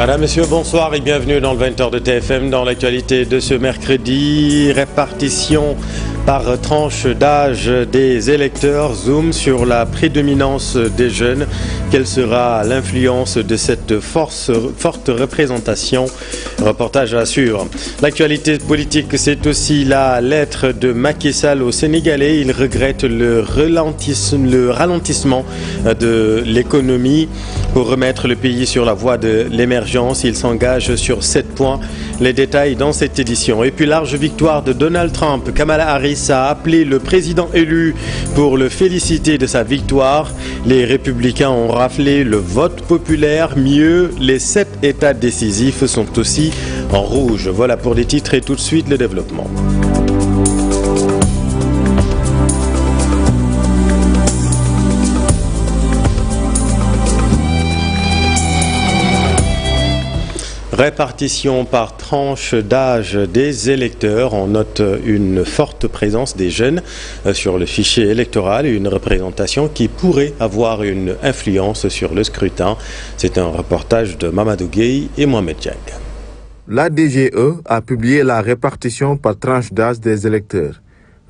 Madame, Monsieur, bonsoir et bienvenue dans le 20h de TFM. Dans l'actualité de ce mercredi, répartition par tranche d'âge des électeurs, zoom sur la prédominance des jeunes. Quelle sera l'influence de cette forte représentation? Reportage à suivre. L'actualité politique, c'est aussi la lettre de Macky Sall aux Sénégalais. Il regrette le ralentissement de l'économie pour remettre le pays sur la voie de l'émergence. Il s'engage sur 7 points. Les détails dans cette édition. Et puis large victoire de Donald Trump. Kamala Harris a appelé le président élu pour le féliciter de sa victoire. Les républicains ont raflé le vote populaire. Mieux, les 7 États décisifs sont aussi en rouge. Voilà pour les titres et tout de suite le développement. Répartition par tranche d'âge des électeurs. On note une forte présence des jeunes sur le fichier électoral et une représentation qui pourrait avoir une influence sur le scrutin. C'est un reportage de Mamadou Gueye et Mohamed Diag. La DGE a publié la répartition par tranche d'âge des électeurs.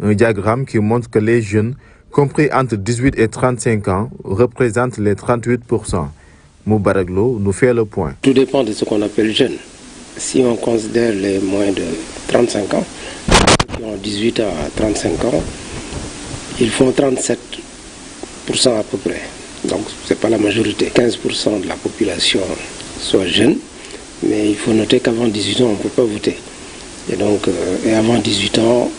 Un diagramme qui montre que les jeunes, compris entre 18 et 35 ans, représentent les 38%. Moubaraglo nous fait le point. Tout dépend de ce qu'on appelle jeunes. Si on considère les moins de 35 ans, qui ont 18 à 35 ans, ils font 37% à peu près. Donc ce n'est pas la majorité. 15% de la population soit jeune, mais il faut noter qu'avant 18 ans, on ne peut pas voter. Et donc, et avant 18 ans,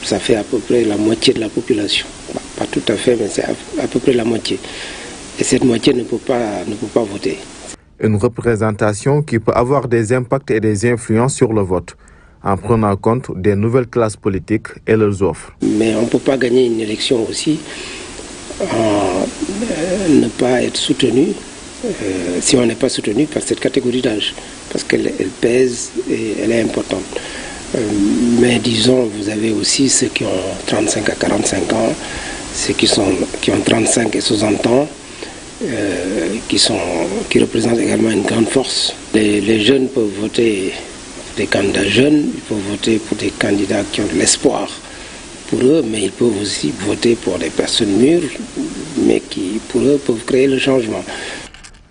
ça fait à peu près la moitié de la population. Pas tout à fait, mais c'est à peu près la moitié. Et cette moitié ne peut pas voter. Une représentation qui peut avoir des impacts et des influences sur le vote, en prenant compte des nouvelles classes politiques et leurs offres. Mais on ne peut pas gagner une élection aussi en ne pas être soutenu, si on n'est pas soutenu par cette catégorie d'âge, parce qu'elle pèse et elle est importante. Mais disons, vous avez aussi ceux qui ont 35 à 45 ans, ceux qui ont 35 et 60 ans, qui représentent également une grande force. Les jeunes peuvent voter des candidats jeunes, ils peuvent voter pour des candidats qui ont de l'espoir pour eux, mais ils peuvent aussi voter pour des personnes mûres, mais qui pour eux peuvent créer le changement.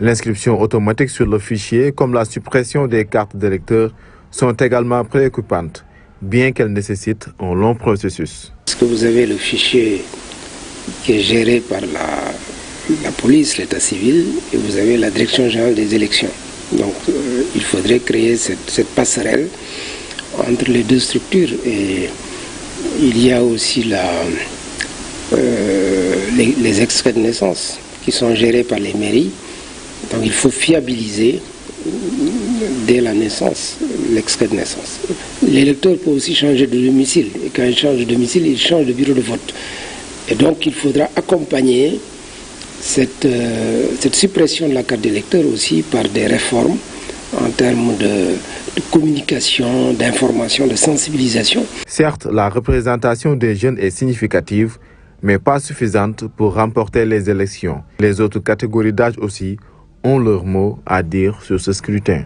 L'inscription automatique sur le fichier, comme la suppression des cartes d'électeurs, sont également préoccupantes, bien qu'elles nécessitent un long processus. Parce que vous avez le fichier qui est géré par la police, l'état civil, et vous avez la direction générale des élections. Donc il faudrait créer cette passerelle entre les deux structures. Et il y a aussi les extraits de naissance qui sont gérés par les mairies. Donc il faut fiabiliser dès la naissance l'extrait de naissance. L'électeur peut aussi changer de domicile. Et quand il change de domicile, il change de bureau de vote. Et donc il faudra accompagner cette suppression de la carte d'électeur aussi par des réformes en termes de communication, d'information, de sensibilisation. Certes, la représentation des jeunes est significative, mais pas suffisante pour remporter les élections. Les autres catégories d'âge aussi ont leur mot à dire sur ce scrutin.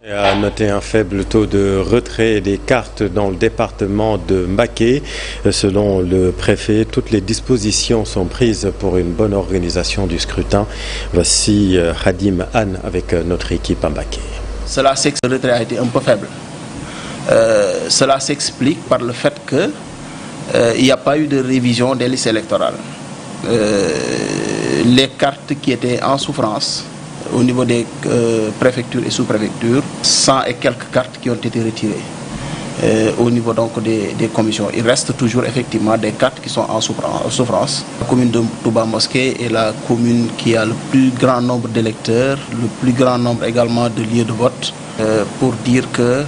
Et à noter un faible taux de retrait des cartes dans le département de Mbacké. Selon le préfet, toutes les dispositions sont prises pour une bonne organisation du scrutin. Voici Khadim Anne avec notre équipe à Mbacké. Cela s'explique, le retrait a été un peu faible. Cela s'explique par le fait qu'il n'y a pas eu de révision des listes électorales. Les cartes qui étaient en souffrance au niveau des préfectures et sous-préfectures, 100 et quelques cartes qui ont été retirées au niveau donc des commissions. Il reste toujours effectivement des cartes qui sont en souffrance. La commune de Touba Mosquée est la commune qui a le plus grand nombre d'électeurs, le plus grand nombre également de lieux de vote, pour dire que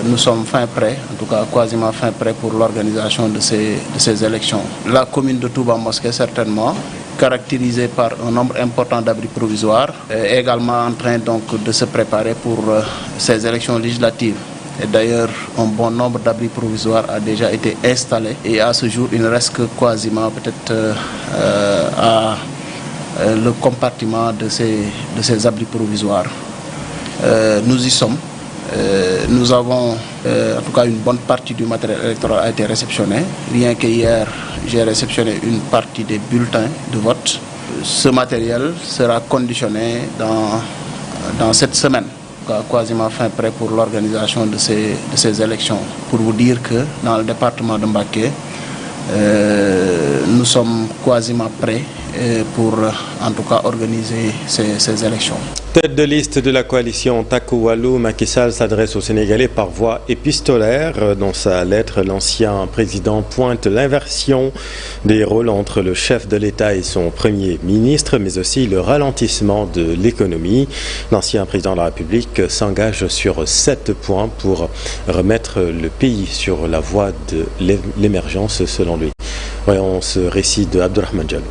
nous sommes fin prêts, en tout cas quasiment fin prêts pour l'organisation de ces élections. La commune de Touba Mosquée certainement, caractérisée par un nombre important d'abris provisoires, est également en train donc de se préparer pour ces élections législatives. Et d'ailleurs, un bon nombre d'abris provisoires a déjà été installé et à ce jour, il ne reste que quasiment peut-être le compartiment de ces abris provisoires. Nous y sommes. Nous avons, en tout cas, une bonne partie du matériel électoral a été réceptionné. Rien qu'hier, j'ai réceptionné une partie des bulletins de vote. Ce matériel sera conditionné dans cette semaine, quasiment fin prêt pour l'organisation de ces élections. Pour vous dire que dans le département de Mbacké, nous sommes quasiment prêts pour en tout cas organiser ces élections. Tête de liste de la coalition Takku Wallu, Macky Sall s'adresse aux Sénégalais par voie épistolaire. Dans sa lettre, l'ancien président pointe l'inversion des rôles entre le chef de l'État et son premier ministre, mais aussi le ralentissement de l'économie. L'ancien président de la République s'engage sur 7 points pour remettre le pays sur la voie de l'émergence, selon lui. Voyons ce récit de Abdurrahman Diallo.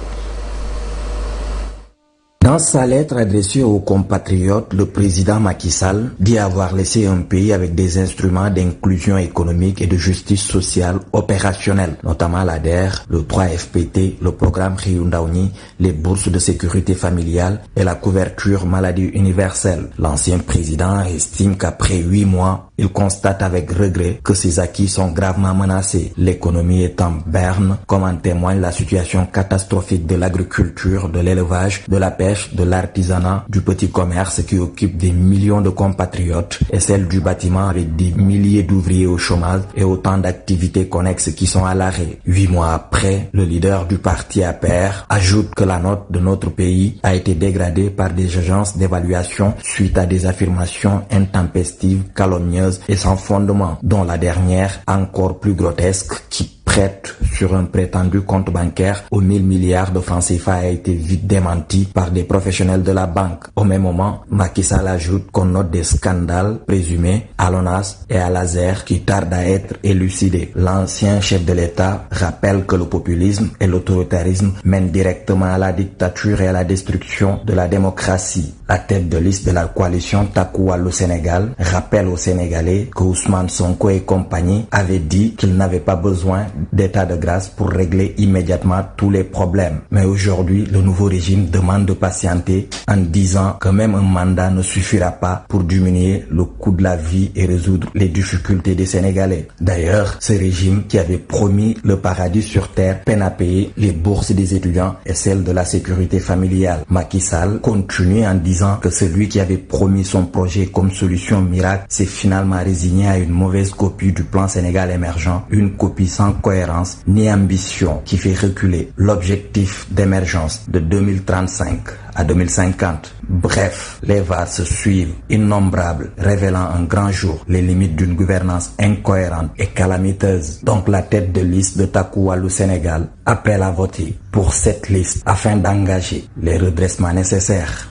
Dans sa lettre adressée aux compatriotes, le président Macky Sall dit avoir laissé un pays avec des instruments d'inclusion économique et de justice sociale opérationnels, notamment l'ADER, le 3FPT, le programme Ryundaoni, les bourses de sécurité familiale et la couverture maladie universelle. L'ancien président estime qu'après 8 mois, il constate avec regret que ses acquis sont gravement menacés. L'économie est en berne, comme en témoigne la situation catastrophique de l'agriculture, de l'élevage, de la pêche, de l'artisanat, du petit commerce qui occupe des millions de compatriotes et celle du bâtiment avec des milliers d'ouvriers au chômage et autant d'activités connexes qui sont à l'arrêt. 8 mois après, le leader du parti APR ajoute que la note de notre pays a été dégradée par des agences d'évaluation suite à des affirmations intempestives, calomnieuses et sans fondement, dont la dernière, encore plus grotesque, qui prête sur un prétendu compte bancaire aux 1000 milliards de francs CFA a été vite démenti par des professionnels de la banque. Au même moment, Macky Sall ajoute qu'on note des scandales présumés à l'ONAS et à l'ASER qui tardent à être élucidés. L'ancien chef de l'État rappelle que le populisme et l'autoritarisme mènent directement à la dictature et à la destruction de la démocratie. La tête de liste de la coalition Takku Wallu Sénégal rappelle aux Sénégalais que Ousmane Sonko et compagnie avaient dit qu'ils n'avaient pas besoin d'état de grâce pour régler immédiatement tous les problèmes. Mais aujourd'hui, le nouveau régime demande de patienter en disant que même un mandat ne suffira pas pour diminuer le coût de la vie et résoudre les difficultés des Sénégalais. D'ailleurs, ce régime qui avait promis le paradis sur terre peine à payer les bourses des étudiants et celles de la sécurité familiale. Macky Sall continue en disant que celui qui avait promis son projet comme solution miracle s'est finalement résigné à une mauvaise copie du plan Sénégal émergent, une copie sans cohérence ni ambition qui fait reculer l'objectif d'émergence de 2035 à 2050. Bref, les vases se suivent, innombrables, révélant un grand jour les limites d'une gouvernance incohérente et calamiteuse. Donc la tête de liste de Takku Wallu Sénégal appelle à voter pour cette liste afin d'engager les redressements nécessaires.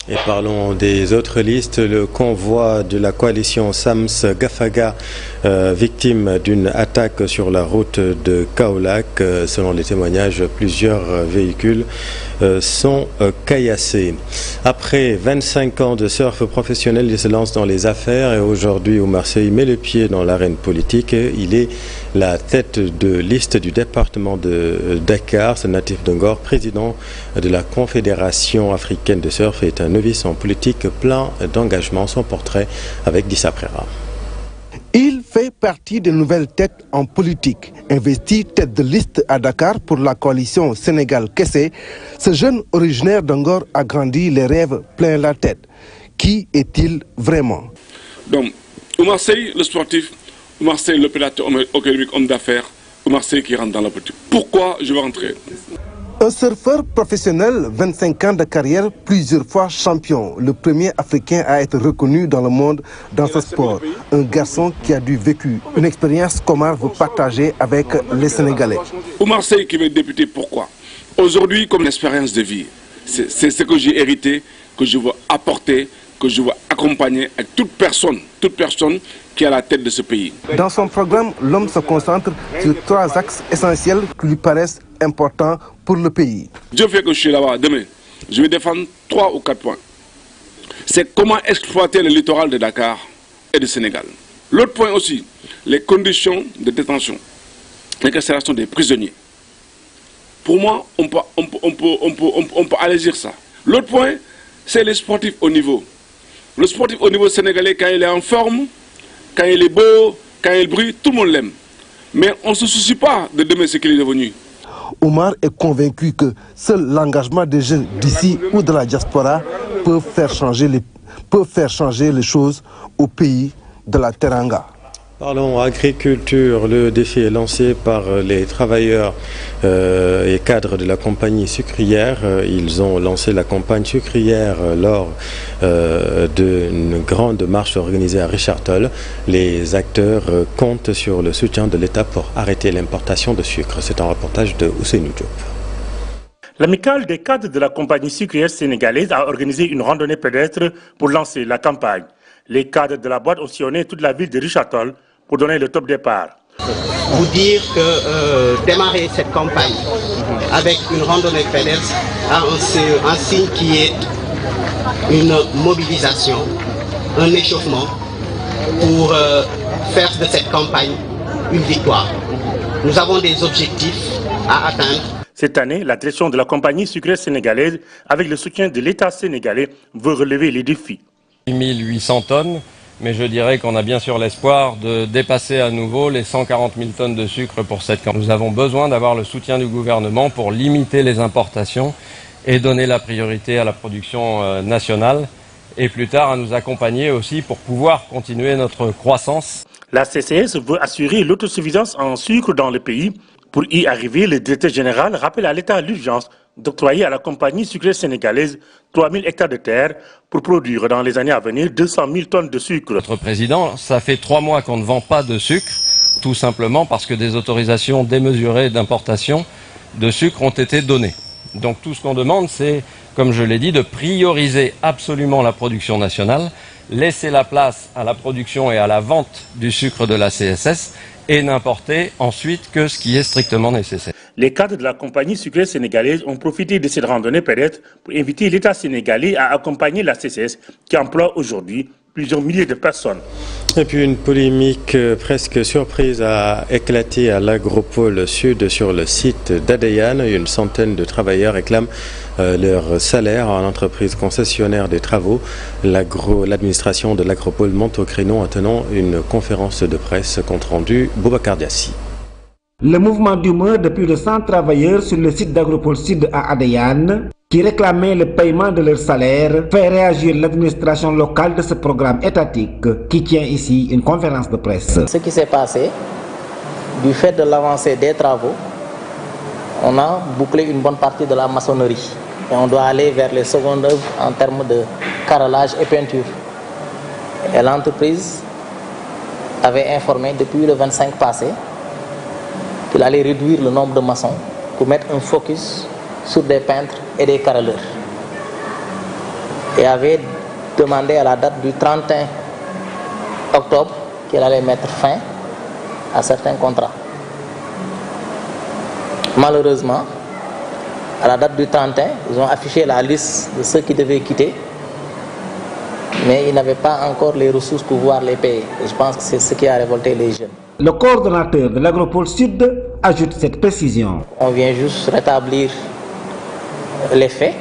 Et parlons des autres listes. Le convoi de la coalition Sams Gafaga, victime d'une attaque sur la route de Kaolack. Selon les témoignages, plusieurs véhicules sont caillassés. Après 25 ans de surf professionnel, il se lance dans les affaires et aujourd'hui où Marseille met le pied dans l'arène politique, il est la tête de liste du département de Dakar. Ce natif de Ngor, président de la Confédération africaine de surf, est un novice en politique plein d'engagement. Son portrait avec Dissa Prera. Il fait partie des nouvelles têtes en politique. Investi tête de liste à Dakar pour la coalition Sénégal-Kessé, ce jeune originaire d'Angor a grandi les rêves plein la tête. Qui est-il vraiment? Donc, Oumar Sey, le sportif, Oumar Sey, l'opérateur économique, homme d'affaires, Oumar Sey qui rentre dans la politique. Pourquoi je vais rentrer? Un surfeur professionnel, 25 ans de carrière, plusieurs fois champion. Le premier Africain à être reconnu dans le monde dans ce sport. Un garçon qui a dû vécu une expérience qu'Omar veut partager avec les Sénégalais. Oumar Sey qui va être député, pourquoi? Aujourd'hui, comme une expérience de vie, c'est ce que j'ai hérité, que je veux apporter, que je veux accompagner avec toute personne qui est à la tête de ce pays. Dans son programme, l'homme se concentre sur 3 axes essentiels qui lui paraissent importants pour le pays. Dieu fait que je suis là-bas demain. Je vais défendre 3 ou 4 points. C'est comment exploiter le littoral de Dakar et du Sénégal. L'autre point aussi, les conditions de détention, l'incarcération des prisonniers. Pour moi, on peut allégir ça. L'autre point, c'est les sportifs au niveau. Le sportif au niveau sénégalais, quand il est en forme, quand il est beau, quand il brille, tout le monde l'aime. Mais on ne se soucie pas de demain ce qu'il est devenu. Oumar est convaincu que seul l'engagement des jeunes d'ici ou de la diaspora peut faire changer les choses au pays de la Teranga. Parlons agriculture. Le défi est lancé par les travailleurs et cadres de la compagnie sucrière. Ils ont lancé la campagne sucrière lors d'une grande marche organisée à Richard Toll. Les acteurs comptent sur le soutien de l'État pour arrêter l'importation de sucre. C'est un reportage de Ousseinou Diop. L'amicale des cadres de la compagnie sucrière sénégalaise a organisé une randonnée pédestre pour lancer la campagne. Les cadres de la boîte ont sillonné toute la ville de Richard Toll pour donner le top départ. Vous dire que démarrer cette campagne avec une randonnée pédestre a un signe qui est une mobilisation, un échauffement pour faire de cette campagne une victoire. Nous avons des objectifs à atteindre. Cette année, la direction de la compagnie sucrière sénégalaise, avec le soutien de l'État sénégalais, veut relever les défis. 1800 tonnes, mais je dirais qu'on a bien sûr l'espoir de dépasser à nouveau les 140 000 tonnes de sucre pour cette campagne. Nous avons besoin d'avoir le soutien du gouvernement pour limiter les importations et donner la priorité à la production nationale et plus tard à nous accompagner aussi pour pouvoir continuer notre croissance. La CCS veut assurer l'autosuffisance en sucre dans le pays. Pour y arriver, le directeur général rappelle à l'État l'urgence d'octroyer à la compagnie sucrière sénégalaise 3000 hectares de terre pour produire dans les années à venir 200 000 tonnes de sucre. Notre président, ça fait 3 mois qu'on ne vend pas de sucre, tout simplement parce que des autorisations démesurées d'importation de sucre ont été données. Donc tout ce qu'on demande, c'est, comme je l'ai dit, de prioriser absolument la production nationale, laisser la place à la production et à la vente du sucre de la CSS et n'importer ensuite que ce qui est strictement nécessaire. Les cadres de la compagnie sucrière sénégalaise ont profité de cette randonnée pédestre pour inviter l'État sénégalais à accompagner la CCS qui emploie aujourd'hui plusieurs milliers de personnes. Et puis une polémique presque surprise a éclaté à l'Agropole Sud sur le site d'Adéane. Une centaine de travailleurs réclament leur salaire à l'entreprise concessionnaire des travaux. L'administration de l'Agropole monte au créneau en tenant une conférence de presse compte rendu Boubacar Diassi. Le mouvement d'humeur de plus de 100 travailleurs sur le site d'Agropole Sud à Adéane, qui réclamaient le paiement de leur salaire, fait réagir l'administration locale de ce programme étatique qui tient ici une conférence de presse. Ce qui s'est passé, du fait de l'avancée des travaux, on a bouclé une bonne partie de la maçonnerie et on doit aller vers les secondes œuvres en termes de carrelage et peinture. Et l'entreprise avait informé depuis le 25 passé qu'il allait réduire le nombre de maçons pour mettre un focus sur des peintres et des carreleurs. Et avait demandé à la date du 31 octobre qu'il allait mettre fin à certains contrats. Malheureusement, à la date du 31, ils ont affiché la liste de ceux qui devaient quitter, mais ils n'avaient pas encore les ressources pour pouvoir les payer. Et je pense que c'est ce qui a révolté les jeunes. Le coordonnateur de l'Agropole Sud ajoute cette précision. On vient juste rétablir les faits,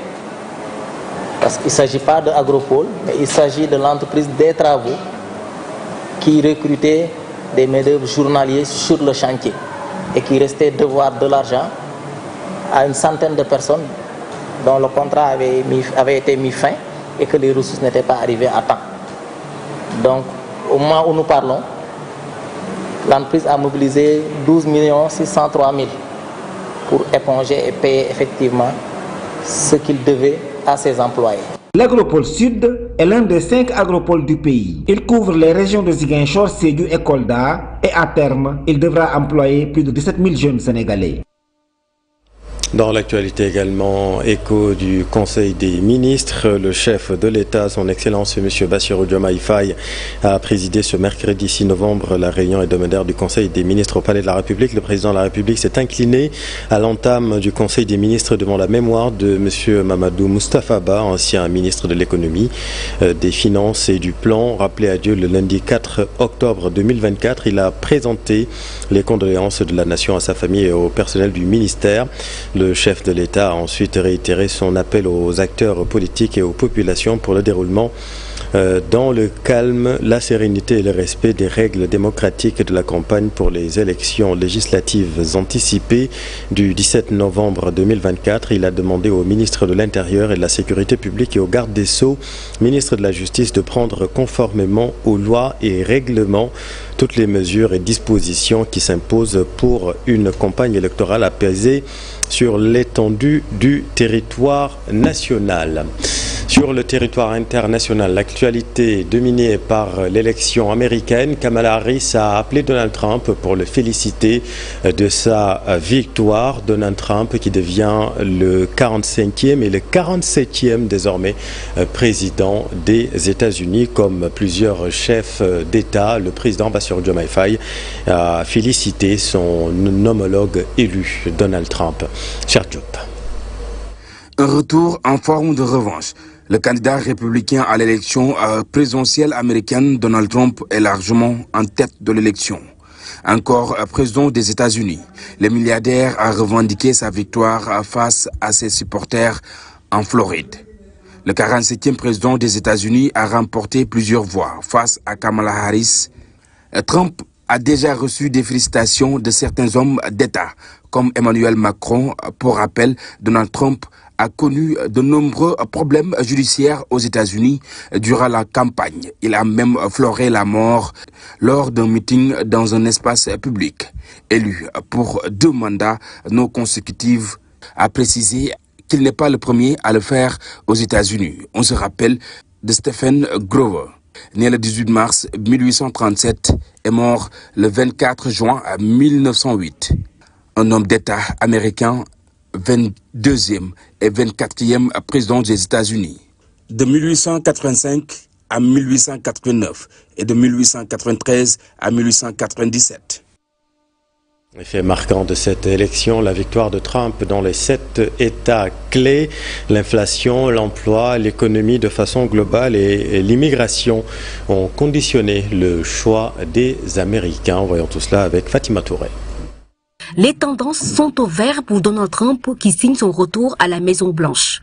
parce qu'il ne s'agit pas de Agropole, mais il s'agit de l'entreprise des travaux qui recrutait des main-d'œuvre journaliers sur le chantier et qui restait devoir de l'argent à une centaine de personnes dont le contrat avait été mis fin et que les ressources n'étaient pas arrivées à temps. Donc, au moment où nous parlons, l'entreprise a mobilisé 12 603 000 pour éponger et payer effectivement ce qu'il devait à ses employés. L'Agropole Sud est l'un des 5 agropoles du pays. Il couvre les régions de Ziguinchor, Sédhiou et Kolda et à terme, il devra employer plus de 17 000 jeunes Sénégalais. Dans l'actualité également, écho du Conseil des ministres, le chef de l'État, son Excellence M. Bassirou Diomaye Faye, a présidé ce mercredi 6 novembre la réunion hebdomadaire du Conseil des ministres au Palais de la République. Le président de la République s'est incliné à l'entame du Conseil des ministres devant la mémoire de M. Mamadou Moustapha Ba, ancien ministre de l'économie, des finances et du plan, rappelé à Dieu le lundi 4 octobre 2024. Il a présenté les condoléances de la nation à sa famille et au personnel du ministère. Le Le chef de l'État a ensuite réitéré son appel aux acteurs politiques et aux populations pour le déroulement dans le calme, la sérénité et le respect des règles démocratiques de la campagne pour les élections législatives anticipées du 17 novembre 2024. Il a demandé au ministre de l'Intérieur et de la Sécurité publique et au garde des Sceaux, ministre de la Justice, de prendre conformément aux lois et règlements toutes les mesures et dispositions qui s'imposent pour une campagne électorale apaisée sur l'étendue du territoire national. Sur le territoire international, l'actualité dominée par l'élection américaine, Kamala Harris a appelé Donald Trump pour le féliciter de sa victoire. Donald Trump qui devient le 45e et le 47e désormais président des États-Unis. Comme plusieurs chefs d'État, le président Bassirou Diomaye Faye a félicité son homologue élu, Donald Trump. Cher Diop. Un retour en forme de revanche. Le candidat républicain à l'élection présidentielle américaine, Donald Trump, est largement en tête de l'élection. Encore président des États-Unis, le milliardaire a revendiqué sa victoire face à ses supporters en Floride. Le 47e président des États-Unis a remporté plusieurs voix face à Kamala Harris. Trump a déjà reçu des félicitations de certains hommes d'État, comme Emmanuel Macron. Pour rappel, Donald Trump a connu de nombreux problèmes judiciaires aux États-Unis durant la campagne. Il a même fleuré la mort lors d'un meeting dans un espace public. Élu pour 2 mandats non consécutifs, a précisé qu'il n'est pas le premier à le faire aux États-Unis. On se rappelle de Stephen Grover, né le 18 mars 1837 et mort le 24 juin 1908. Un homme d'État américain, 22e et 24e président des États-Unis. De 1885 à 1889 et de 1893 à 1897. Effet marquant de cette élection, la victoire de Trump dans les 7 États clés, l'inflation, l'emploi, l'économie de façon globale et l'immigration ont conditionné le choix des Américains. Voyons tout cela avec Fatima Touré. Les tendances sont au vert pour Donald Trump qui signe son retour à la Maison-Blanche.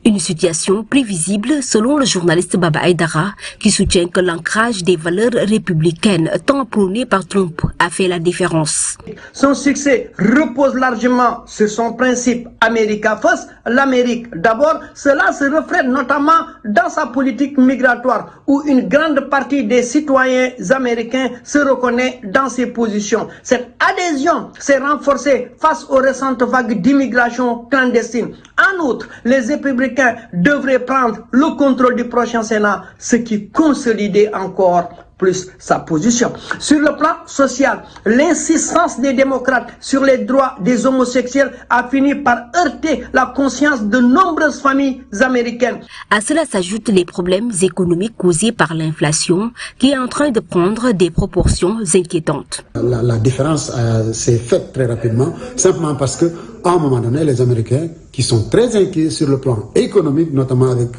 Une situation prévisible selon le journaliste Baba Aïdara qui soutient que l'ancrage des valeurs républicaines tant prônées par Trump a fait la différence. Son succès repose largement sur son principe America First, l'Amérique d'abord. Cela se reflète notamment dans sa politique migratoire où une grande partie des citoyens américains se reconnaît dans ses positions. Cette adhésion s'est renforcée face aux récentes vagues d'immigration clandestine. En outre, les républicains devraient prendre le contrôle du prochain Sénat, ce qui consolidait encore plus sa position. Sur le plan social, l'insistance des démocrates sur les droits des homosexuels a fini par heurter la conscience de nombreuses familles américaines. À cela s'ajoutent les problèmes économiques causés par l'inflation qui est en train de prendre des proportions inquiétantes. La différence s'est faite très rapidement, simplement parce que à un moment donné, les Américains, qui sont très inquiets sur le plan économique, notamment avec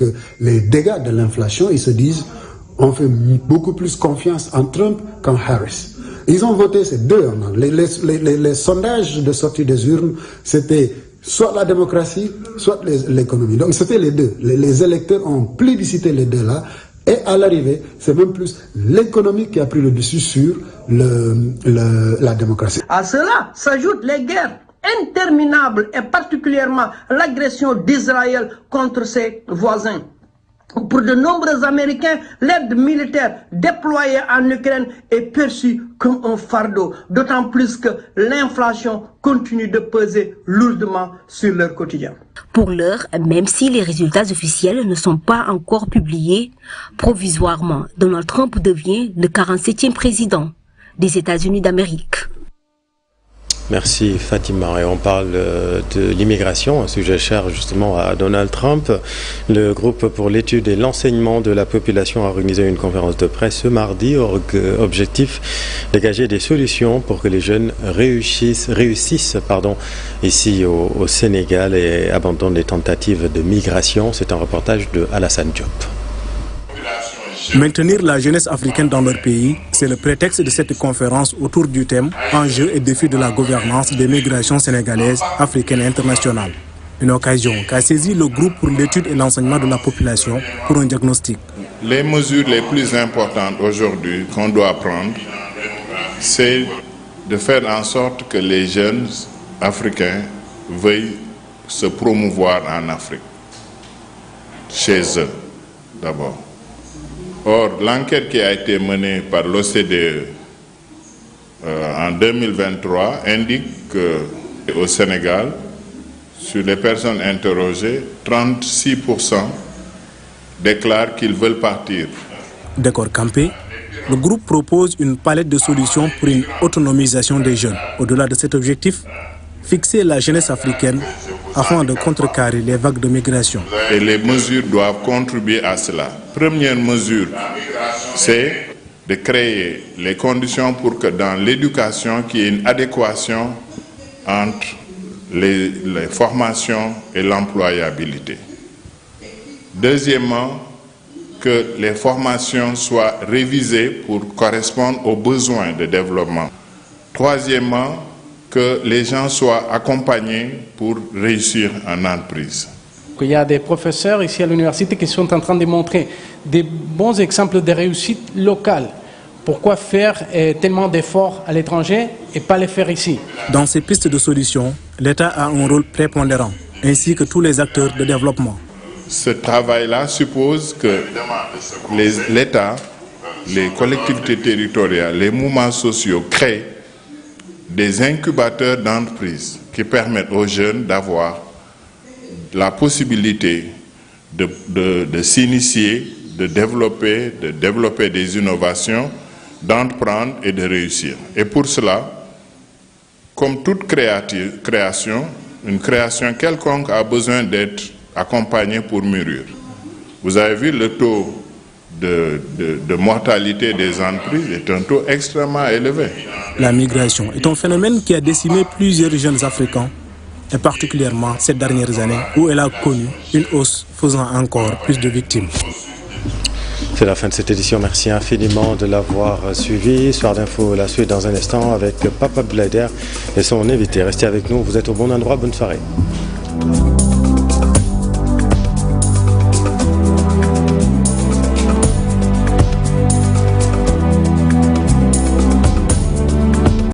les dégâts de l'inflation, ils se disent on fait beaucoup plus confiance en Trump qu'en Harris. Ils ont voté ces deux. Les sondages de sortie des urnes, c'était soit la démocratie, soit l'économie. Donc c'était les deux. Les électeurs ont plébiscité les deux là. Et à l'arrivée, c'est même plus l'économie qui a pris le dessus sur la démocratie. À cela s'ajoutent les guerres interminables et particulièrement l'agression d'Israël contre ses voisins. Pour de nombreux Américains, l'aide militaire déployée en Ukraine est perçue comme un fardeau, d'autant plus que l'inflation continue de peser lourdement sur leur quotidien. Pour l'heure, même si les résultats officiels ne sont pas encore publiés, provisoirement, Donald Trump devient le 47e président des États-Unis d'Amérique. Merci Fatima. Et on parle de l'immigration, un sujet cher justement à Donald Trump. Le groupe pour l'étude et l'enseignement de la population a organisé une conférence de presse ce mardi. Objectif, dégager des solutions pour que les jeunes réussissent ici au Sénégal et abandonnent les tentatives de migration. C'est un reportage de Alassane Diop. La population Maintenir la jeunesse africaine dans leur pays, c'est le prétexte de cette conférence autour du thème « Enjeux et défis de la gouvernance des migrations sénégalaises, africaines et internationales ». Une occasion qu'a saisi le groupe pour l'étude et l'enseignement de la population pour un diagnostic. Les mesures les plus importantes aujourd'hui qu'on doit prendre, c'est de faire en sorte que les jeunes africains veuillent se promouvoir en Afrique, chez eux d'abord. Or, l'enquête qui a été menée par l'OCDE en 2023 indique qu'au Sénégal, sur les personnes interrogées, 36% déclarent qu'ils veulent partir. Décor campé, le groupe propose une palette de solutions pour une autonomisation des jeunes. Au-delà de cet objectif, fixer la jeunesse africaine afin de contrecarrer les vagues de migration. Et les mesures doivent contribuer à cela. Première mesure, c'est de créer les conditions pour que dans l'éducation, qu'il y ait une adéquation entre les formations et l'employabilité. Deuxièmement, que les formations soient révisées pour correspondre aux besoins de développement. Troisièmement, que les gens soient accompagnés pour réussir en entreprise. Il y a des professeurs ici à l'université qui sont en train de montrer des bons exemples de réussite locale. Pourquoi faire tellement d'efforts à l'étranger et pas les faire ici? Dans ces pistes de solutions, l'État a un rôle prépondérant, ainsi que tous les acteurs de développement. Ce travail-là suppose que l'État, les collectivités territoriales, les mouvements sociaux créent des incubateurs d'entreprises qui permettent aux jeunes d'avoir la possibilité de s'initier, de développer des innovations, d'entreprendre et de réussir. Et pour cela, comme toute création, une création quelconque a besoin d'être accompagnée pour mûrir. Vous avez vu le taux de mortalité des entreprises est un taux extrêmement élevé. La migration est un phénomène qui a décimé plusieurs jeunes Africains, et particulièrement ces dernières années où elle a connu une hausse faisant encore plus de victimes. C'est la fin de cette édition. Merci infiniment de l'avoir suivi. Soir d'info, la suite dans un instant avec Papa Blader et son invité. Restez avec nous, vous êtes au bon endroit. Bonne soirée.